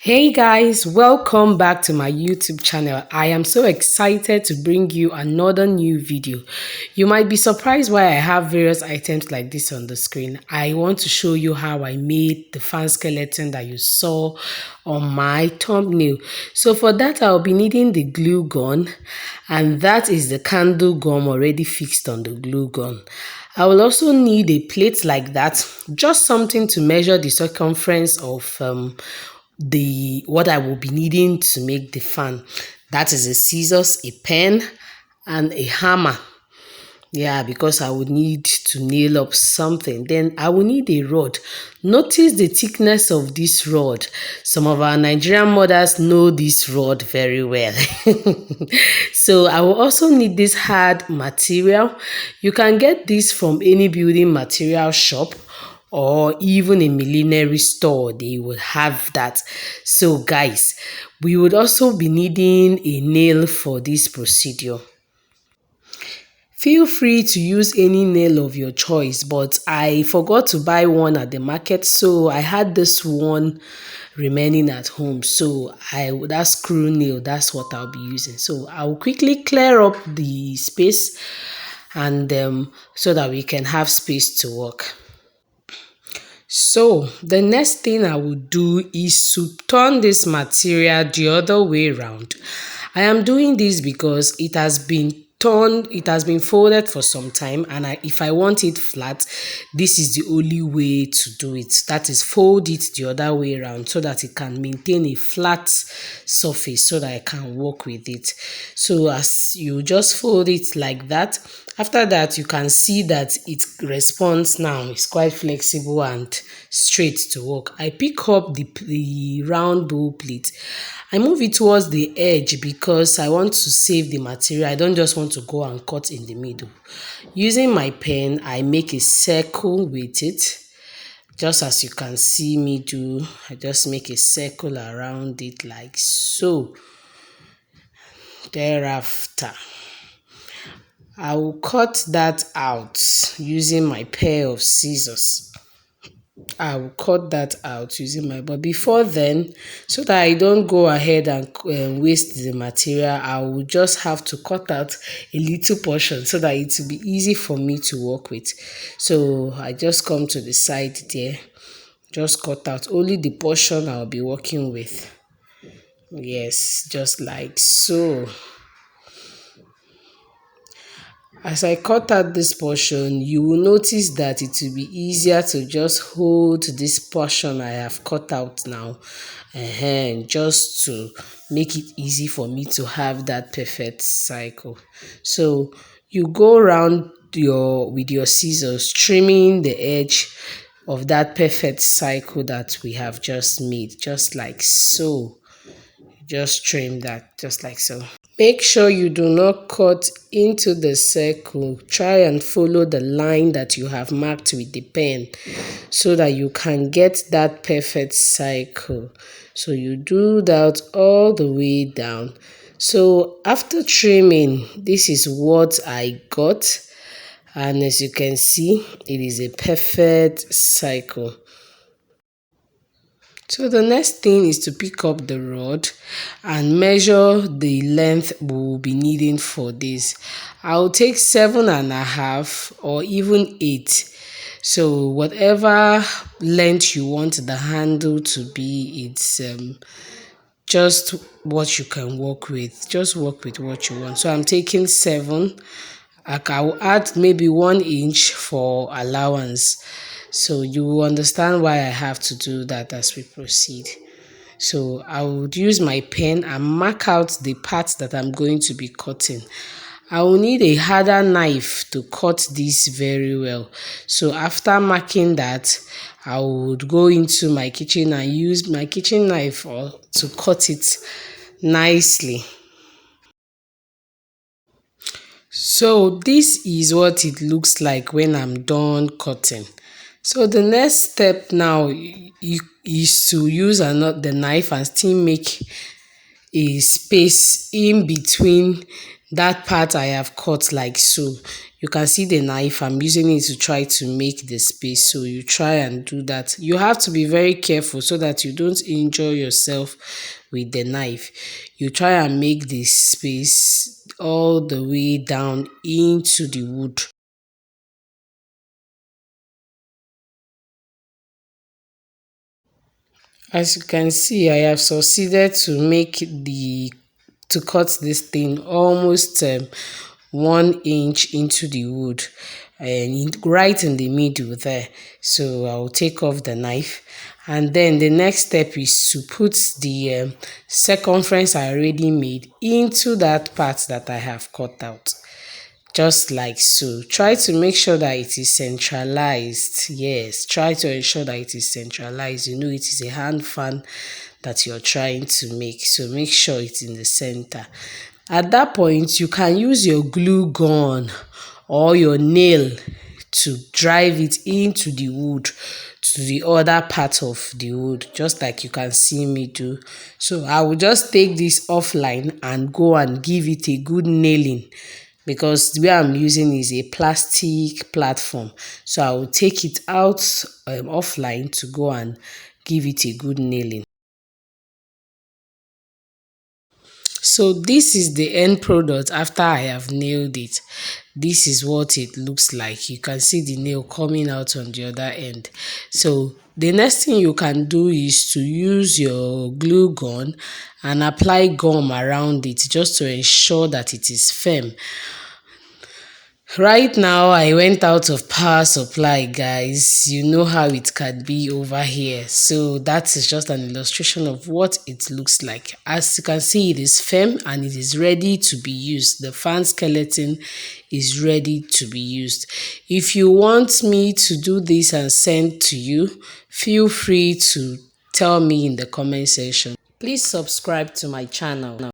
Hey guys, welcome back to my YouTube channel. I am so excited to bring you another new video. You might be surprised why I have various items like this on the screen. I want to show you how I made the fan skeleton that you saw on my thumbnail. So for that, I'll be needing the glue gun, and that is the candle gum already fixed on the glue gun. I will also need a plate like that, just something to measure the circumference of the what I will be needing to make the fan. That is a scissors, a pen, and a hammer. Yeah, because I would need to nail up something. Then I will need a rod. Notice the thickness of this rod. Some of our Nigerian mothers know this rod very well. So I will also need this hard material. You can get this from any building material shop or even a millinery store. They will have that. So guys, we would also be needing a nail for this procedure. Feel free to use any nail of your choice, but I forgot to buy one at the market, so I had this one remaining at home. So that screw nail, that's what I'll be using. So I'll quickly clear up the space and so that we can have space to work. So the next thing I will do is to turn this material the other way around. I am doing this because it has been turned, it has been folded for some time, and if I want it flat, this is the only way to do it. That is, fold it the other way around so that it can maintain a flat surface so that I can work with it. So as you just fold it like that, after that you can see that it responds now. It's quite flexible and straight to work. I pick up the round bowl plate. I move it towards the edge because I want to save the material. I don't just want to go and cut in the middle. Using my pen, I make a circle with it. Just as you can see me do, I just make a circle around it like so. Thereafter, I will cut that out using my pair of scissors. I will cut that out using but before then, so that I don't go ahead and waste the material, I will just have to cut out a little portion so that it will be easy for me to work with. So I just come to the side there, just cut out only the portion I'll be working with. Yes, just like so. As I cut out this portion, you will notice that it will be easier to just hold this portion I have cut out now, and just to make it easy for me to have that perfect cycle. So you go around with your scissors, trimming the edge of that perfect cycle that we have just made, just like so. Just trim that, just like so. Make sure you do not cut into the circle. Try and follow the line that you have marked with the pen so that you can get that perfect cycle. So you do that all the way down. So after trimming, this is what I got. And as you can see, it is a perfect cycle. So the next thing is to pick up the rod and measure the length we will be needing for this. I'll take 7.5 or even 8. So whatever length you want the handle to be, it's just what you can work with. Just work with what you want. So I'm taking 7. I will add maybe 1 inch for allowance. So you will understand why I have to do that as we proceed. So I would use my pen and mark out the parts that I'm going to be cutting. I will need a harder knife to cut this very well. So after marking that, I would go into my kitchen and use my kitchen knife to cut it nicely. So this is what it looks like when I'm done cutting. So the next step now is to use the knife and still make a space in between that part I have cut like so. You can see the knife, I'm using it to try to make the space. So you try and do that. You have to be very careful so that you don't injure yourself with the knife. You try and make the space all the way down into the wood. As you can see, I have succeeded to make the to cut this thing almost 1 inch into the wood, and right in the middle there. So I'll take off the knife, and then the next step is to put the circumference I already made into that part that I have cut out, just like so. Try to make sure that it is centralized. Yes, try to ensure that it is centralized. You know, it is a hand fan that you're trying to make, so make sure it's in the center. At that point, you can use your glue gun or your nail to drive it into the wood, to the other part of the wood, just like you can see me do. So I will just take this offline and go and give it a good nailing, because the way I'm using is a plastic platform. So I will take it out offline to go and give it a good nailing. So this is the end product after I have nailed it. This is what it looks like. You can see the nail coming out on the other end. So the next thing you can do is to use your glue gun and apply gum around it, just to ensure that it is firm. Right now, I went out of power supply, guys. You know how it can be over here. So that is just an illustration of what it looks like. As you can see, it is firm and it is ready to be used. The fan skeleton is ready to be used. If you want me to do this and send to you, feel free to tell me in the comment section. Please subscribe to my channel.